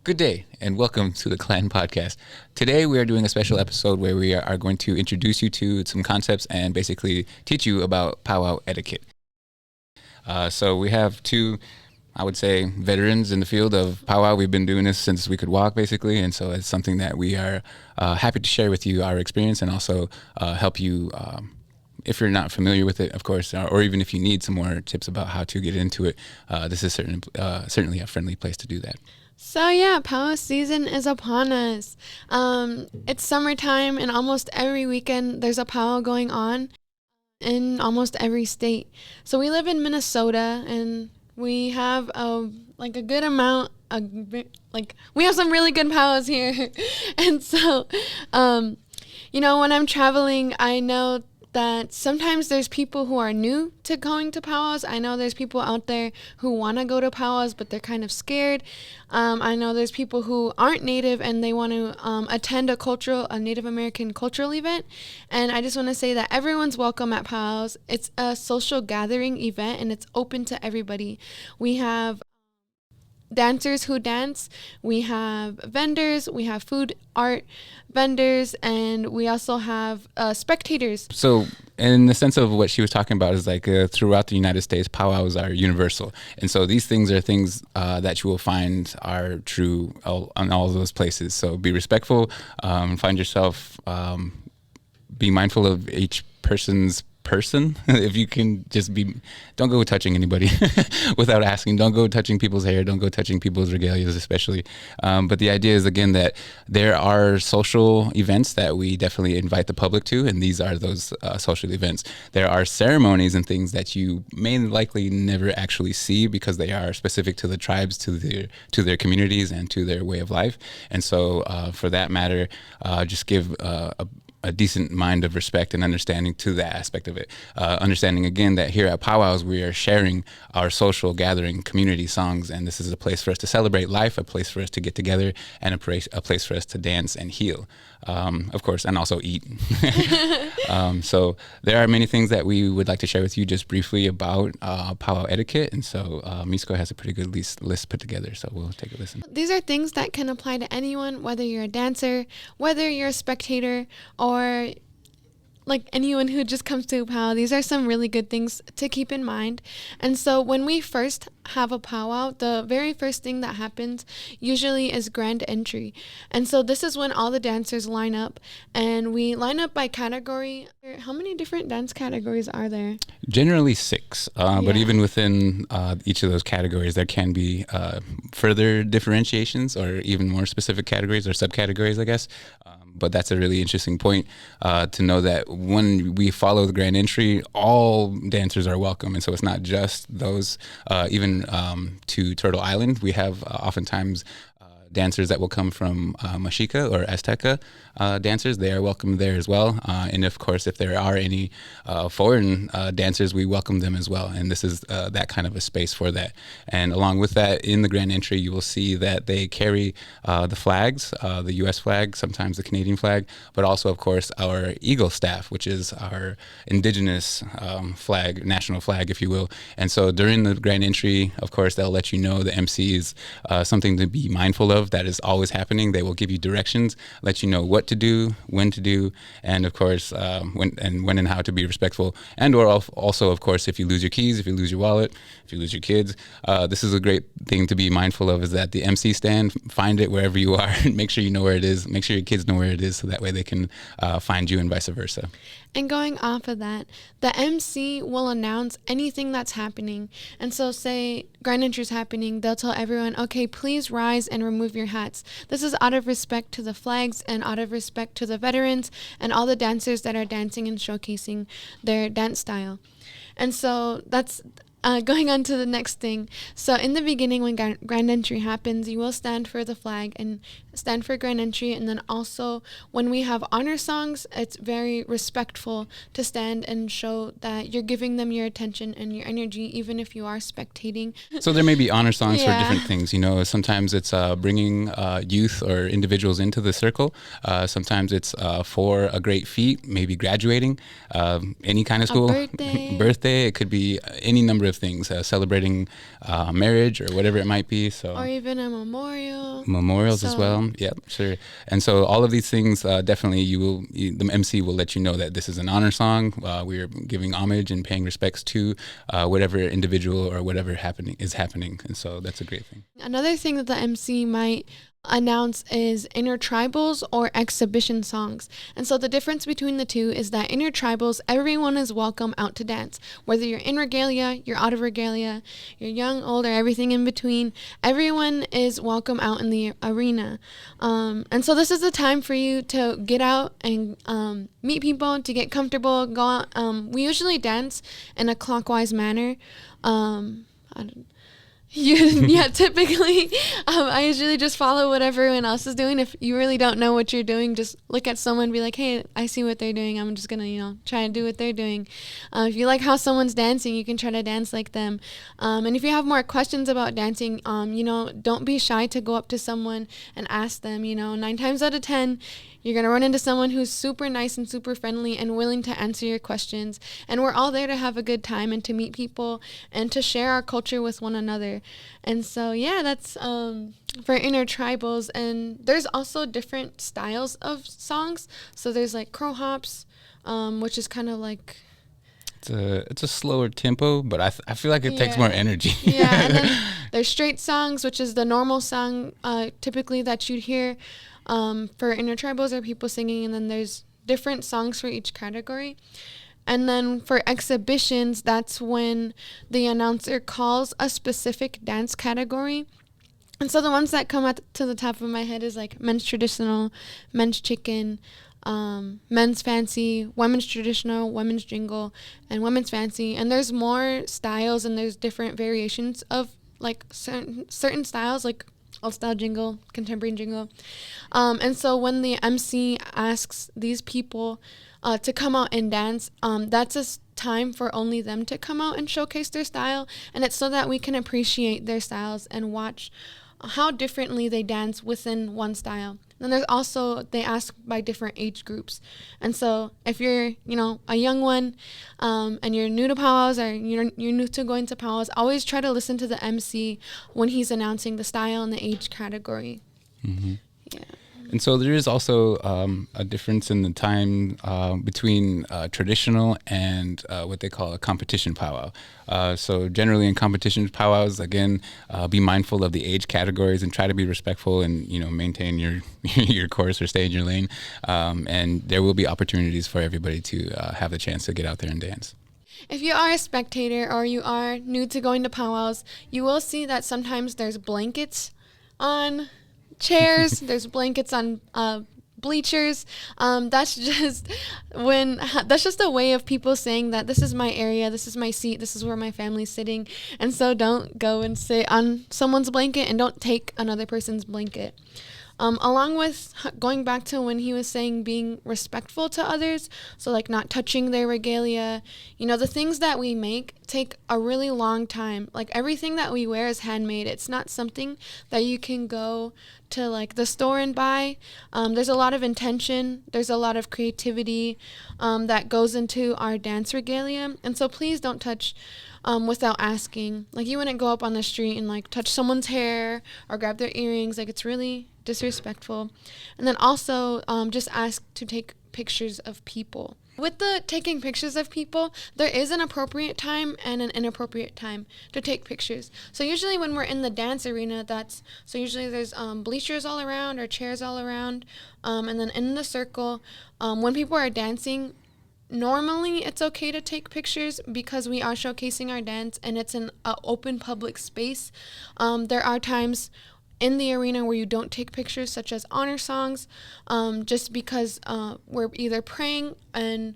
Good day, and welcome to the Clan Podcast. Today, we are doing a special episode where we are going to introduce you to some concepts and basically teach you about powwow etiquette. So we have two, I would say, veterans in the field of powwow. We've been doing this since we could walk, basically, and so it's something that we are happy to share with you our experience and also help you if you're not familiar with it, of course, or even if you need some more tips about how to get into it. This is certainly a friendly place to do that. So yeah, powwow season is upon us. It's summertime, and almost every weekend there's a powwow going on in almost every state. So we live in Minnesota, and we have a good amount. We have some really good powwows here, and so when I'm traveling, I know that sometimes there's people who are new to going to powwows. I know there's people out there who want to go to powwows, but they're kind of scared. I know there's people who aren't native and they want to attend a Native American cultural event. And I just want to say that everyone's welcome at powwows. It's a social gathering event and it's open to everybody. We have dancers who dance, we have vendors, we have food art vendors, and we also have spectators. So in the sense of what she was talking about is throughout the United States, powwows are universal. And so these things are things that you will find are true on all of those places. So be respectful, find yourself, be mindful of each person's person. If you can just don't go touching anybody without asking. Don't go touching people's hair. Don't go touching people's regalias, especially. But the idea is, again, that there are social events that we definitely invite the public to, and these are those social events. There are ceremonies and things that you may likely never actually see because they are specific to the tribes, to their communities, and to their way of life. And so, for that matter, just give a decent mind of respect and understanding to that aspect of it. Understanding, again, that here at powwows, we are sharing our social gathering community songs, and this is a place for us to celebrate life, a place for us to get together, and a place for us to dance and heal, of course, and also eat. So there are many things that we would like to share with you just briefly about powwow etiquette, and so Miisko has a pretty good list put together, so we'll take a listen. These are things that can apply to anyone, whether you're a dancer, whether you're a spectator, or anyone who just comes to a powwow. These are some really good things to keep in mind. And so when we first have a powwow, the very first thing that happens usually is grand entry. And so this is when all the dancers line up, and we line up by category. How many different dance categories are there? Generally 6, but even within each of those categories, there can be further differentiations or even more specific categories or subcategories, I guess. But that's a really interesting point to know that when we follow the grand entry, all dancers are welcome. And so it's not just those, even to Turtle Island, we have oftentimes dancers that will come from Mexica or Azteca dancers. They are welcome there as well. And of course, if there are any foreign dancers, we welcome them as well. And this is that kind of a space for that. And along with that, in the grand entry, you will see that they carry the flags, the U.S. flag, sometimes the Canadian flag, but also, of course, our eagle staff, which is our indigenous flag, national flag, if you will. And so during the grand entry, of course, they'll let you know the MC is something to be mindful of. That is always happening. They will give you directions, let you know what to do, when to do, and of course, when and how to be respectful. And or also, of course, if you lose your keys, if you lose your wallet, if you lose your kids, this is a great thing to be mindful of, is that the MC stand, find it wherever you are, and make sure you know where it is, make sure your kids know where it is, so that way they can find you and vice versa. And going off of that, the MC will announce anything that's happening. And so say grand entry is happening, they'll tell everyone, okay, please rise and remove your hats. This is out of respect to the flags and out of respect to the veterans and all the dancers that are dancing and showcasing their dance style. And so that's going on to the next thing. So in the beginning, when grand entry happens, you will stand for the flag and stand for grand entry. And then also when we have honor songs, it's very respectful to stand and show that you're giving them your attention and your energy, even if you are spectating. So there may be honor songs for different things. Sometimes it's bringing youth or individuals into the circle. Sometimes it's for a great feat, maybe graduating, any kind of school. A birthday. Birthday. It could be any number of things, celebrating marriage or whatever it might be. So or even a memorials as well. Yeah, sure. And so all of these things, definitely the MC will let you know that this is an honor song. We are giving homage and paying respects to whatever individual or whatever is happening. And so that's a great thing. Another thing that the MC might announce is intertribals or exhibition songs. And so the difference between the two is that intertribals, everyone is welcome out to dance. Whether you're in regalia, you're out of regalia, you're young, old, or everything in between, everyone is welcome out in the arena. And so this is the time for you to get out and meet people, to get comfortable, go out. We usually dance in a clockwise manner. Typically, I usually just follow what everyone else is doing. If you really don't know what you're doing, just look at someone and be like, hey, I see what they're doing. I'm just going to, try and do what they're doing. If you like how someone's dancing, you can try to dance like them. And if you have more questions about dancing, don't be shy to go up to someone and ask them. 9 times out of 10, you're going to run into someone who's super nice and super friendly and willing to answer your questions. And we're all there to have a good time and to meet people and to share our culture with one another. And so, that's for intertribals. And there's also different styles of songs. So there's like crow hops, which is kind of like... It's a slower tempo, but I feel like it takes more energy. And then there's straight songs, which is the normal song typically that you'd hear. For intertribals or people singing, and then there's different songs for each category. And then for exhibitions, that's when the announcer calls a specific dance category. And so the ones that come to the top of my head is like men's traditional, men's chicken, men's fancy, women's traditional, women's jingle, and women's fancy. And there's more styles and there's different variations of like certain styles, like old style jingle, contemporary jingle. And so when the MC asks these people to come out and dance, that's a time for only them to come out and showcase their style. And it's so that we can appreciate their styles and watch how differently they dance within one style. Then there's also, they ask by different age groups. And so if you're, a young one and you're new to powwows or you're new to going to powwows, always try to listen to the MC when he's announcing the style and the age category. Mm-hmm. Yeah. And so there is also a difference in the time between traditional and what they call a competition powwow. So generally in competition powwows, again, be mindful of the age categories and try to be respectful and, maintain your course or stay in your lane. And there will be opportunities for everybody to have the chance to get out there and dance. If you are a spectator or you are new to going to powwows, you will see that sometimes there's blankets on chairs, there's blankets on bleachers. That's just a way of people saying that this is my area, this is my seat, this is where my family's sitting. And so don't go and sit on someone's blanket and don't take another person's blanket. Along with going back to when he was saying being respectful to others, so like not touching their regalia, the things that we make take a really long time. Like everything that we wear is handmade. It's not something that you can go to like the store and buy. There's a lot of intention. There's a lot of creativity that goes into our dance regalia. And so please don't touch without asking. Like you wouldn't go up on the street and like touch someone's hair or grab their earrings. Like it's really disrespectful. And then also just ask to take pictures of people. With the taking pictures of people, there is an appropriate time and an inappropriate time to take pictures. So usually when we're in the dance arena, usually there's bleachers all around or chairs all around. And then in the circle, when people are dancing, normally it's okay to take pictures because we are showcasing our dance and it's an open public space. There are times in the arena where you don't take pictures, such as honor songs, just because we're either praying and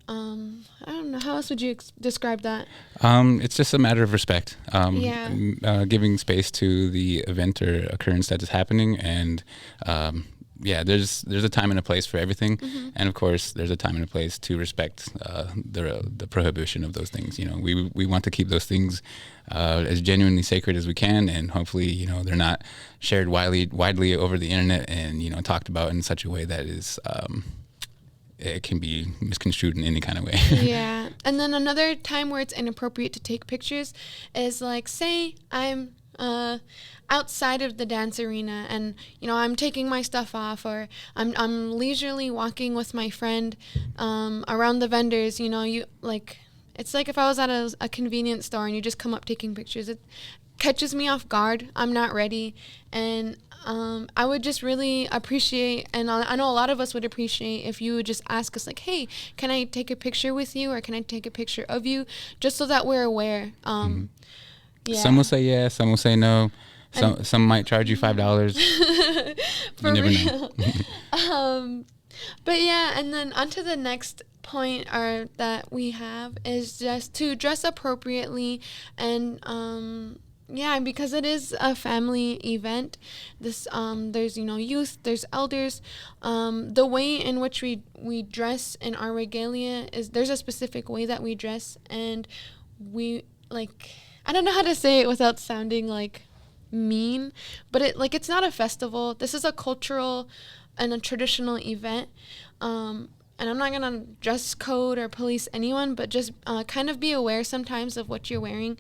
I don't know, how else would you describe that? It's just a matter of respect. Giving space to the event or occurrence that is happening, and there's a time and a place for everything, mm-hmm. and of course there's a time and a place to respect the prohibition of those things. We want to keep those things as genuinely sacred as we can, and hopefully they're not shared widely over the internet and talked about in such a way that is it can be misconstrued in any kind of way. Yeah. And then another time where it's inappropriate to take pictures is like, say I'm outside of the dance arena and I'm taking my stuff off, or I'm leisurely walking with my friend around the vendors. You like, it's like if I was at a convenience store and you just come up taking pictures, it catches me off guard. I'm not ready. And I would just really appreciate, and I know a lot of us would appreciate, if you would just ask us like, hey, can I take a picture with you, or can I take a picture of you, just so that we're aware. Yeah. Some will say yes, some will say no. Some might charge you $5. For You never real. know. But yeah, and then onto the next point that we have is just to dress appropriately, and yeah, because it is a family event. There's youth, there's elders. The way in which we dress in our regalia there's a specific way that we dress, and we like, I don't know how to say it without sounding like mean, but it's not a festival. This is a cultural and a traditional event. And I'm not gonna dress code or police anyone, but just kind of be aware sometimes of what you're wearing.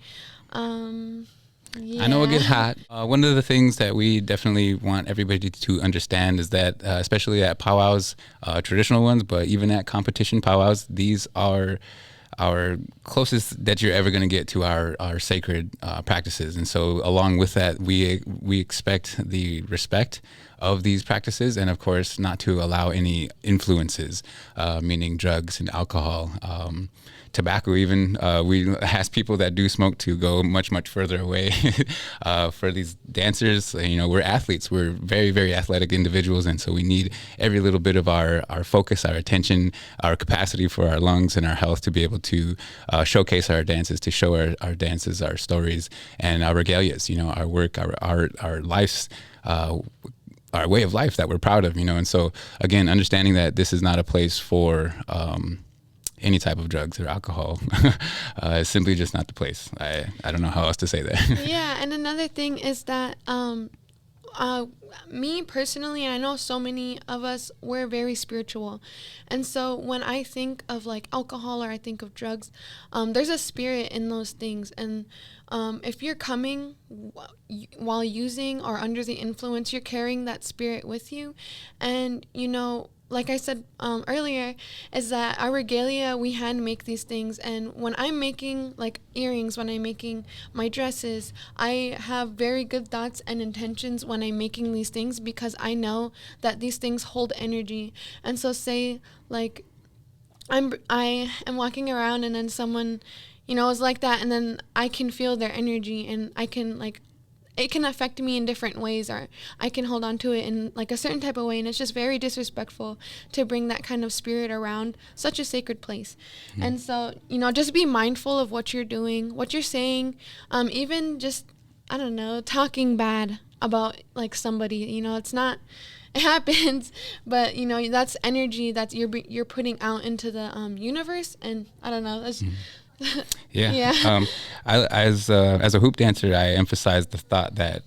Yeah. I know it gets hot. One of the things that we definitely want everybody to understand is that, especially at powwows, traditional ones, but even at competition powwows, these are our closest that you're ever going to get to our sacred practices. And so along with that, we expect the respect of these practices, and of course not to allow any influences, meaning drugs and alcohol, tobacco even. We ask people that do smoke to go much, much further away. For these dancers, we're athletes. We're very, very athletic individuals, and so we need every little bit of our focus, our attention, our capacity for our lungs and our health to be able to showcase our dances, to show our dances, our stories, and our regalias, our work, our art, our lives, our way of life that we're proud of, And so, again, understanding that this is not a place for any type of drugs or alcohol. It's simply just not the place. I don't know how else to say that. Yeah, and another thing is that me personally, and I know so many of us, we're very spiritual. And so when I think of like alcohol or I think of drugs, there's a spirit in those things. And if you're coming while using or under the influence, you're carrying that spirit with you. And, like I said earlier, is that our regalia, we hand make these things. And when I'm making like earrings, when I'm making my dresses, I have very good thoughts and intentions when I'm making these things, because I know that these things hold energy. And so say like I am walking around and then someone, is like that, and then I can feel their energy, and I can it can affect me in different ways, or I can hold on to it in like a certain type of way. And it's just very disrespectful to bring that kind of spirit around such a sacred place. Mm-hmm. And so, just be mindful of what you're doing, what you're saying, even just, I don't know, talking bad about like somebody, it's not, it happens, but that's energy that you're putting out into the universe. And I don't know, that's, Yeah. As a hoop dancer, I emphasize the thought that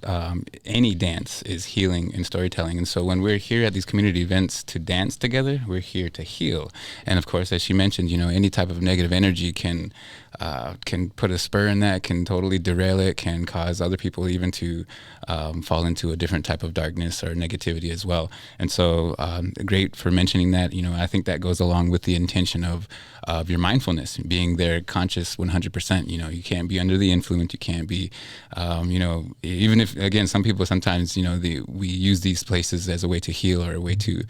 any dance is healing and storytelling. And so when we're here at these community events to dance together, we're here to heal. And of course, as she mentioned, any type of negative energy can put a spur in that, can totally derail it, can cause other people even to fall into a different type of darkness or negativity as well. And so great for mentioning that. I think that goes along with the intention of your mindfulness, being there conscious 100%. You can't be under the influence. You can't be, even if, again, some people sometimes, we use these places as a way to heal or a way to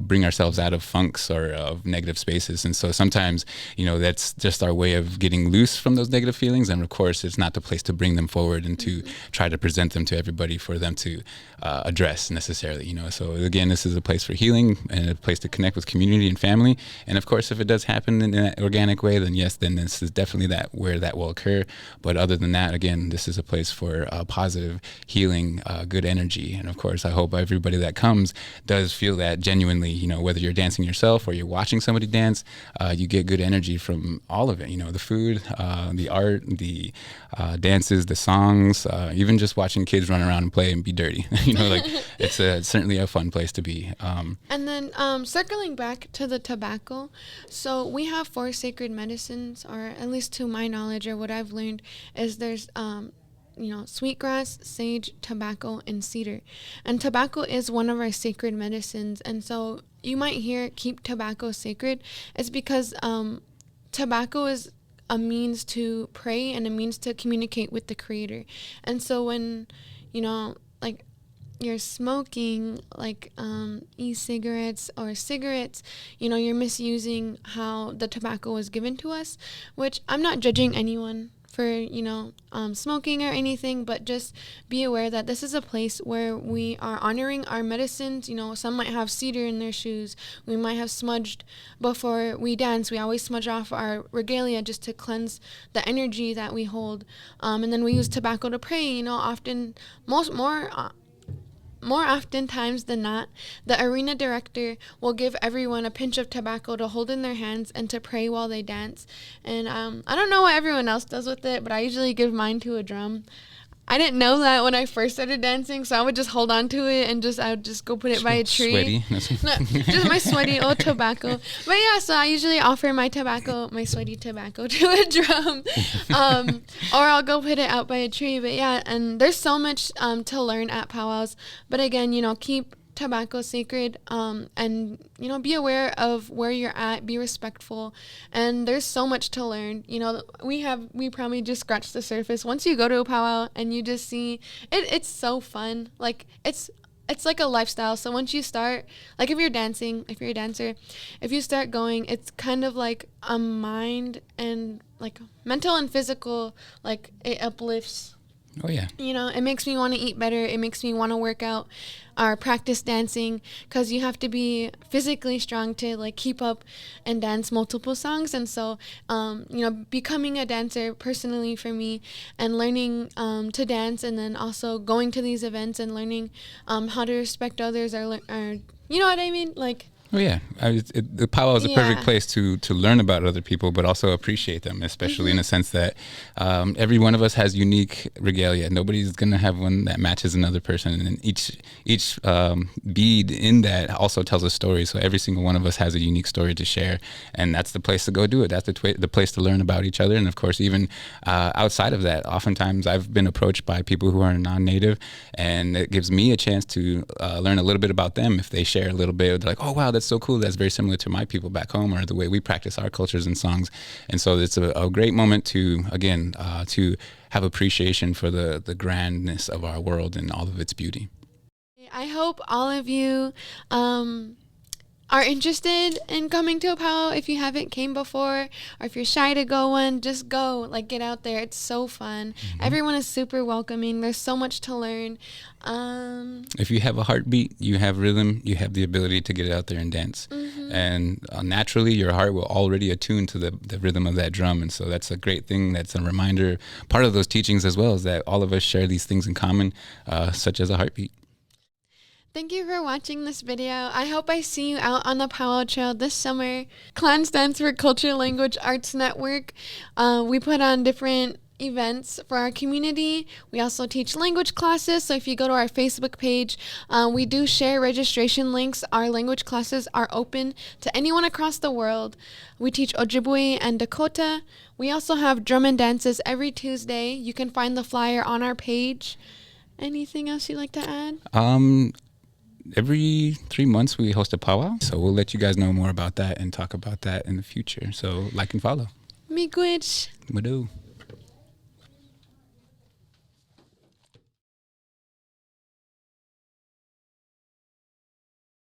bring ourselves out of funks or of negative spaces. And so sometimes, that's just our way of getting loose from those negative feelings. And of course, it's not the place to bring them forward and to try to present them to everybody for them to address necessarily. So again, this is a place for healing and a place to connect with community and family. And of course, if it does happen in an organic way, then yes, then this is definitely where that will occur. But other than that, again, this is a place for positive healing, good energy. And of course, I hope everybody that comes does feel that genuinely, whether you're dancing yourself or you're watching somebody dance, you get good energy from all of it. The food, food, the art, the dances, the songs, even just watching kids run around and play and be dirty. Like it's certainly a fun place to be. And then circling back to the tobacco, so we have 4 sacred medicines, or at least to my knowledge, or what I've learned is there's sweetgrass, sage, tobacco, and cedar. And tobacco is one of our sacred medicines. And so you might hear keep tobacco sacred. It's because tobacco is a means to pray and a means to communicate with the Creator. And so when, like you're smoking like e-cigarettes or cigarettes, you're misusing how the tobacco was given to us, which I'm not judging anyone for smoking or anything, but just be aware that this is a place where we are honoring our medicines. Some might have cedar in their shoes. We might have smudged before we dance. We always smudge off our regalia just to cleanse the energy that we hold, and then we use tobacco to pray. More oftentimes than not, the arena director will give everyone a pinch of tobacco to hold in their hands and to pray while they dance. And I don't know what everyone else does with it, but I usually give mine to a drum. I didn't know that when I first started dancing, so I would just hold on to it and I would just go put it by a tree. Sweaty. No, just my sweaty old tobacco. But yeah, so I usually offer my sweaty tobacco to a drum, or I'll go put it out by a tree. But yeah, and there's so much to learn at powwows. But again, keep tobacco sacred, and be aware of where you're at, be respectful, and there's so much to learn. We probably just scratched the surface. Once you go to a powwow and you just see it, it's so fun. Like it's like a lifestyle. So once you start, like if you're a dancer, if you start going, it's kind of like a mind and like mental and physical, like it uplifts. Oh, yeah. It makes me want to eat better. It makes me want to work out or practice dancing, because you have to be physically strong to like keep up and dance multiple songs. And so, becoming a dancer personally for me and learning to dance, and then also going to these events and learning how to respect others or you know what I mean? Like, Oh yeah, the powwow is a perfect place to learn about other people, but also appreciate them, especially in a sense that every one of us has unique regalia. Nobody's gonna have one that matches another person, and each bead in that also tells a story. So every single one of us has a unique story to share, and that's the place to go do it. That's the place to learn about each other, and of course, even outside of that, oftentimes I've been approached by people who are non-native, and it gives me a chance to learn a little bit about them. If they share a little bit, they're like, "Oh wow, that's so cool. That's very similar to my people back home, or the way we practice our cultures and songs." And so it's a great moment to, again, to have appreciation for the grandness of our world and all of its beauty. I hope all of you are interested in coming to a powwow. If you haven't came before, or if you're shy to go one, just go. Like, get out there. It's so fun. Everyone is super welcoming. There's so much to learn. If you have a heartbeat, you have rhythm, you have the ability to get out there and dance. And naturally, your heart will already attune to the rhythm of that drum. And so that's a great thing. That's a reminder. Part of those teachings as well is that all of us share these things in common, such as a heartbeat. Thank you for watching this video. I hope I see you out on the powwow trail this summer. CLAN stands for Culture, Language, Arts Network. We put on different events for our community. We also teach language classes. So if you go to our Facebook page, we do share registration links. Our language classes are open to anyone across the world. We teach Ojibwe and Dakota. We also have drum and dances every Tuesday. You can find the flyer on our page. Anything else you'd like to add? Every 3 months we host a powwow, so we'll let you guys know more about that and talk about that in the future. So like and follow. Miigwech. Mado.